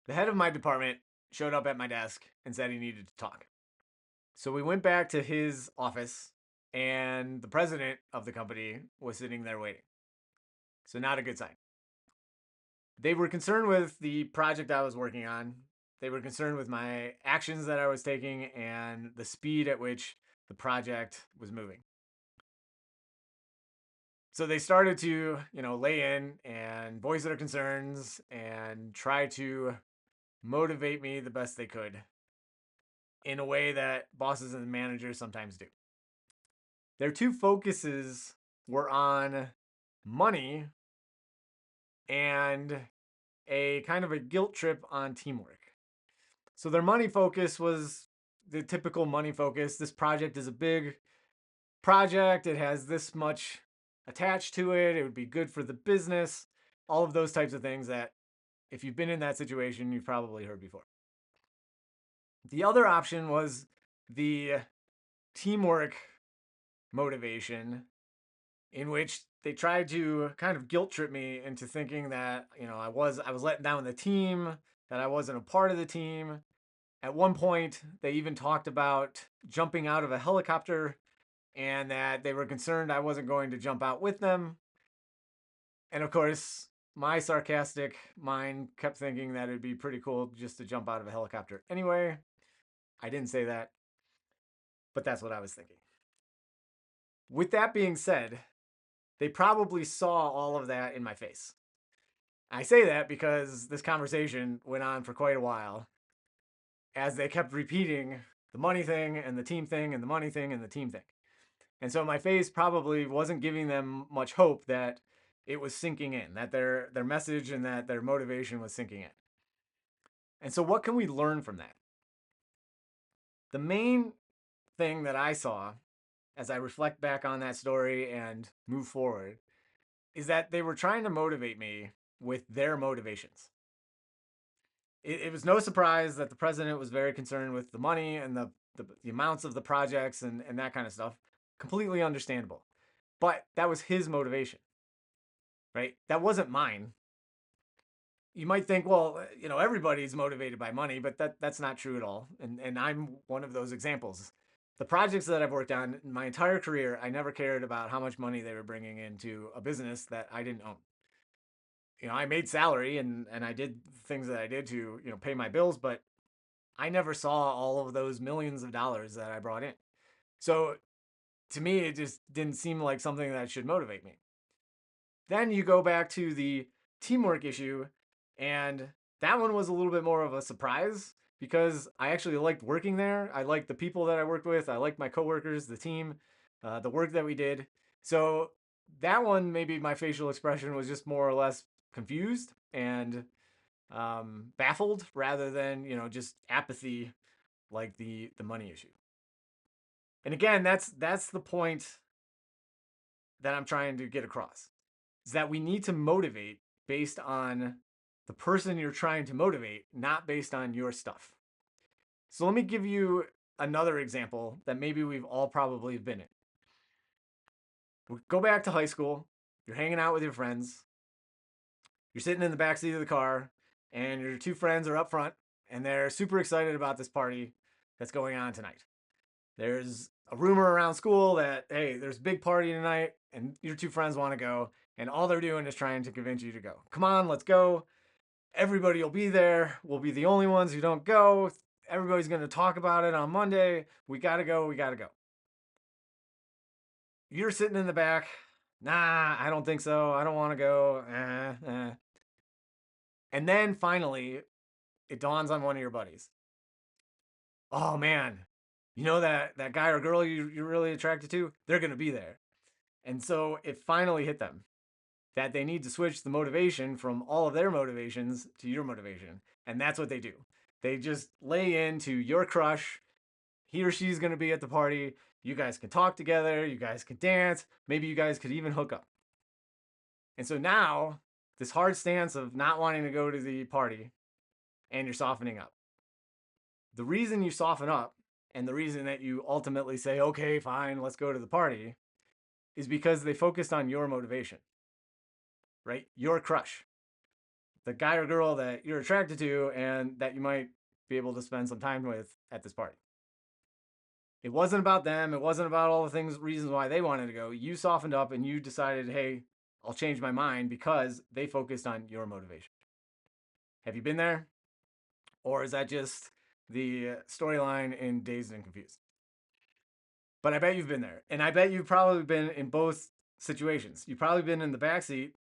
The head of my department showed up at my desk and said he needed to talk. So we went back to his office, and the president of the company was sitting there waiting. So, not a good sign. They were concerned with the project I was working on. They were concerned with my actions that I was taking and the speed at which the project was moving. So they started to, lay in and voice their concerns and try to motivate me the best they could in a way that bosses and managers sometimes do. Their two focuses were on money and a kind of a guilt trip on teamwork. So their money focus was the typical money focus. This project is a big project, it has this much attached to it, it would be good for the business, all of those types of things that if you've been in that situation, you've probably heard before. The other option was the teamwork motivation, in which they tried to kind of guilt trip me into thinking that, I was letting down the team, that I wasn't a part of the team. At one point, they even talked about jumping out of a helicopter and that they were concerned I wasn't going to jump out with them. And of course, my sarcastic mind kept thinking that it'd be pretty cool just to jump out of a helicopter anyway. I didn't say that, but that's what I was thinking. With that being said, they probably saw all of that in my face. I say that because this conversation went on for quite a while as they kept repeating the money thing and the team thing and the money thing and the team thing. And so my face probably wasn't giving them much hope that it was sinking in, that their message and that their motivation was sinking in. And so what can we learn from that? The main thing that I saw as I reflect back on that story and move forward is that they were trying to motivate me with their motivations. It was no surprise that the president was very concerned with the money and the amounts of the projects and that kind of stuff. Completely understandable. But that was his motivation, right? That wasn't mine. You might think, well, everybody's motivated by money, but that's not true at all. And I'm one of those examples. The projects that I've worked on in my entire career, I never cared about how much money they were bringing into a business that I didn't own. I made salary and I did things that I did to, pay my bills, but I never saw all of those millions of dollars that I brought in. So to me, it just didn't seem like something that should motivate me. Then you go back to the teamwork issue, and that one was a little bit more of a surprise because I actually liked working there. I liked the people that I worked with. I liked my coworkers, the team, the work that we did. So that one, maybe my facial expression was just more or less confused and baffled rather than just apathy like the money issue. And again, that's the point that I'm trying to get across is that we need to motivate based on the person you're trying to motivate, not based on your stuff. So let me give you another example that maybe we've all probably been in. We go back to high school, you're hanging out with your friends, you're sitting in the back seat of the car, and your two friends are up front, and they're super excited about this party that's going on tonight. There's a rumor around school that, hey, there's a big party tonight, and your two friends want to go, and all they're doing is trying to convince you to go. Come on, let's go. Everybody will be there. We'll be the only ones who don't go. Everybody's going to talk about it on Monday. We got to go. We got to go. You're sitting in the back. Nah, I don't think so. I don't want to go. And then finally, it dawns on one of your buddies. Oh man, that guy or girl you're really attracted to? They're going to be there. And so it finally hit them that they need to switch the motivation from all of their motivations to your motivation. And that's what they do. They just lay into your crush. He or she's going to be at the party. You guys can talk together. You guys can dance. Maybe you guys could even hook up. And so now, this hard stance of not wanting to go to the party and you're softening up. The reason you soften up and the reason that you ultimately say, okay, fine, let's go to the party is because they focused on your motivation, right? Your crush. the guy or girl that you're attracted to and that you might be able to spend some time with at this party. It wasn't about them. It wasn't about all the things, reasons why they wanted to go. You softened up and you decided, hey, I'll change my mind because they focused on your motivation. Have you been there? Or is that just the storyline in Dazed and Confused? But I bet you've been there. And I bet you've probably been in both situations. You've probably been in the backseat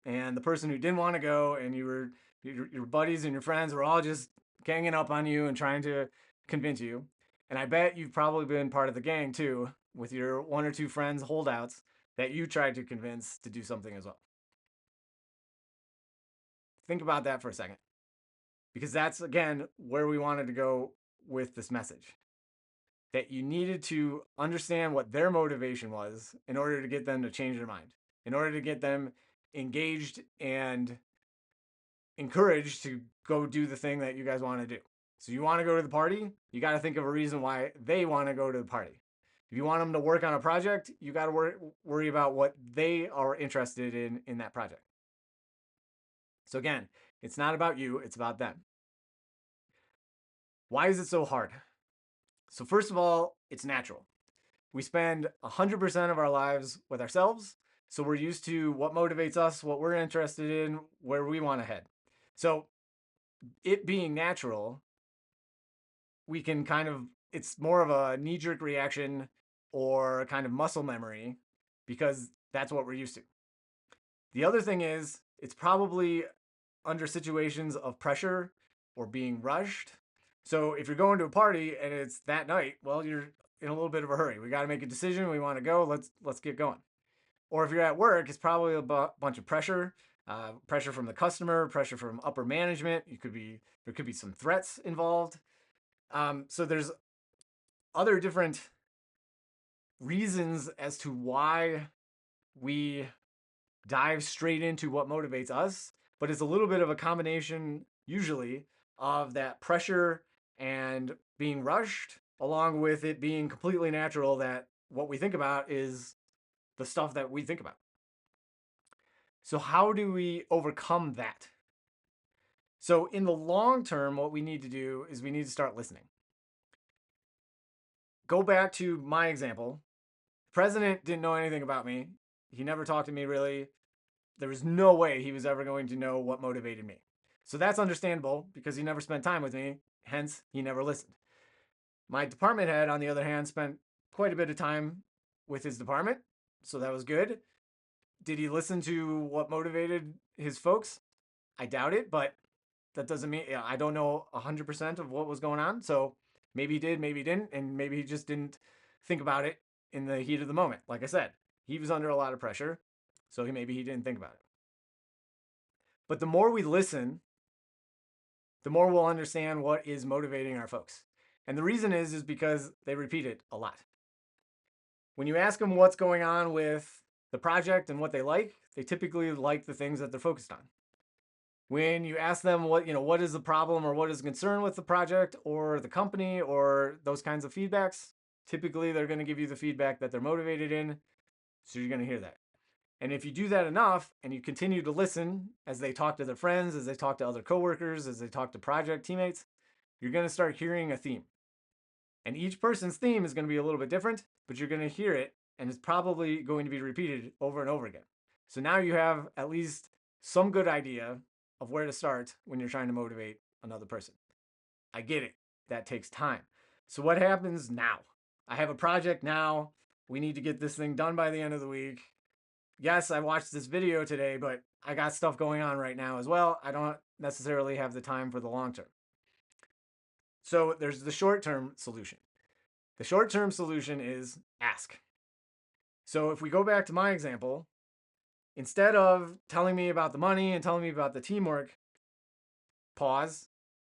and the person who didn't want to go and your buddies and your friends were all just ganging up on you and trying to convince you. And I bet you've probably been part of the gang too, with your one or two friends holdouts that you tried to convince to do something as well. Think about that for a second, because that's again where we wanted to go with this message, that you needed to understand what their motivation was in order to get them to change their mind, in order to get them engaged and encouraged to go do the thing that you guys want to do. So you want to go to the party, you got to think of a reason why they want to go to the party. If you want them to work on a project, you got to worry about what they are interested in that project. So again, it's not about you, it's about them. Why is it so hard? So first of all, it's natural. We spend 100% of our lives with ourselves, so we're used to what motivates us, what we're interested in, where we want to head. So it being natural, we can kind of, it's more of a knee-jerk reaction or kind of muscle memory because that's what we're used to. The other thing is, it's probably under situations of pressure or being rushed. So if you're going to a party and it's that night, well, you're in a little bit of a hurry. We got to make a decision. We want to go. Let's get going. Or if you're at work, it's probably a bunch of pressure, pressure from the customer, pressure from upper management. There could be some threats involved. So there's other different reasons as to why we dive straight into what motivates us, but it's a little bit of a combination usually of that pressure and being rushed, along with it being completely natural that what we think about is the stuff that we think about. So how do we overcome that? So in the long term, what we need to do is we need to start listening. Go back to my example. The president didn't know anything about me. He never talked to me really. There was no way he was ever going to know what motivated me. So that's understandable because he never spent time with me. Hence, he never listened. My department head, on the other hand, spent quite a bit of time with his department. So that was good. Did he listen to what motivated his folks? I doubt it, but that doesn't mean, I don't know 100% of what was going on. So maybe he did, maybe he didn't, and maybe he just didn't think about it in the heat of the moment. Like I said, he was under a lot of pressure, so maybe he didn't think about it. But the more we listen, the more we'll understand what is motivating our folks. And the reason is because they repeat it a lot. When you ask them what's going on with the project and what they typically like the things that they're focused on. When you ask them what is the problem or what is the concern with the project or the company or those kinds of feedbacks, typically they're going to give you the feedback that they're motivated in. So you're going to hear that. And if you do that enough and you continue to listen as they talk to their friends, as they talk to other coworkers, as they talk to project teammates, you're going to start hearing a theme. And each person's theme is going to be a little bit different, but you're going to hear it and it's probably going to be repeated over and over again. So now you have at least some good idea of where to start when you're trying to motivate another person. I get it. That takes time. So what happens now? I have a project now. We need to get this thing done by the end of the week. Yes, I watched this video today, but I got stuff going on right now as well. I don't necessarily have the time for the long term. So there's the short term solution. The short term solution is ask. So if we go back to my example, instead of telling me about the money and telling me about the teamwork, pause,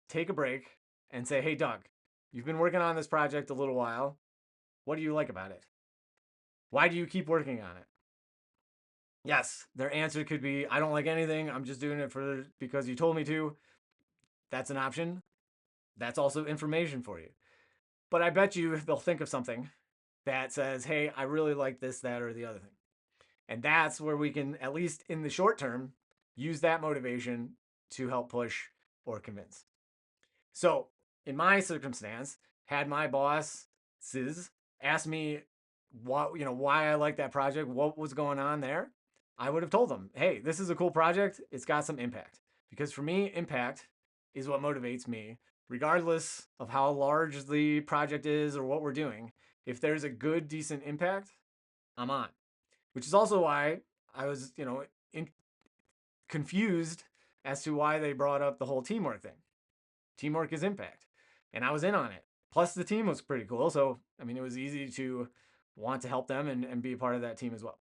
take a break, and say, hey, Doug, you've been working on this project a little while. What do you like about it? Why do you keep working on it? Yes, their answer could be, I don't like anything. I'm just doing it because you told me to. That's an option. That's also information for you. But I bet you they'll think of something that says, hey, I really like this, that, or the other thing. And that's where we can, at least in the short term, use that motivation to help push or convince. So in my circumstance, had my bosses asked me why I like that project, what was going on there, I would have told them, hey, this is a cool project. It's got some impact. Because for me, impact is what motivates me, regardless of how large the project is or what we're doing. If there's a good, decent impact, I'm on. Which is also why I was, confused as to why they brought up the whole teamwork thing. Teamwork is impact. And I was in on it. Plus, the team was pretty cool. So, I mean, it was easy to want to help them and be a part of that team as well.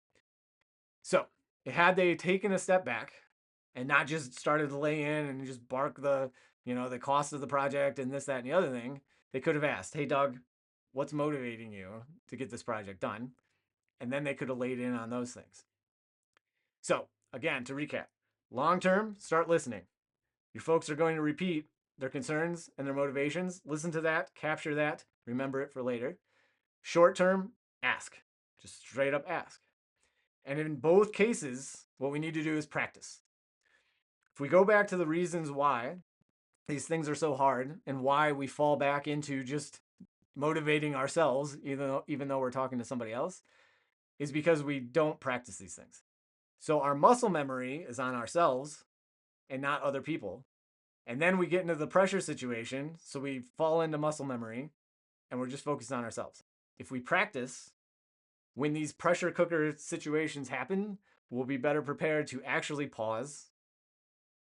So, had they taken a step back and not just started to lay in and just bark the cost of the project and this, that, and the other thing, they could have asked, hey, Doug, what's motivating you to get this project done? And then they could have laid in on those things. So, again, to recap, long term, start listening. Your folks are going to repeat their concerns and their motivations. Listen to that, capture that, remember it for later. Short term, ask. Just straight up ask. And in both cases, what we need to do is practice. If we go back to the reasons why these things are so hard and why we fall back into just motivating ourselves, even though we're talking to somebody else, is because we don't practice these things. So our muscle memory is on ourselves and not other people. And then we get into the pressure situation. So we fall into muscle memory and we're just focused on ourselves. If we practice, when these pressure cooker situations happen, we'll be better prepared to actually pause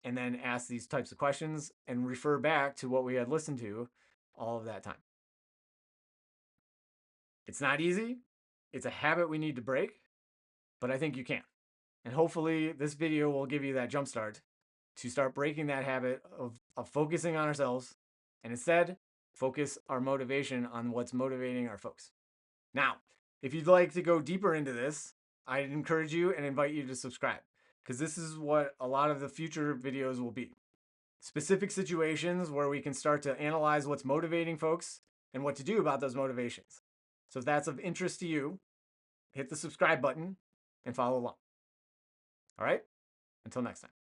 and then ask these types of questions and refer back to what we had listened to all of that time. It's not easy. It's a habit we need to break, but I think you can. And hopefully this video will give you that jumpstart to start breaking that habit of focusing on ourselves and instead focus our motivation on what's motivating our folks. Now, if you'd like to go deeper into this, I'd encourage you and invite you to subscribe because this is what a lot of the future videos will be. Specific situations where we can start to analyze what's motivating folks and what to do about those motivations. So if that's of interest to you, hit the subscribe button and follow along. All right, until next time.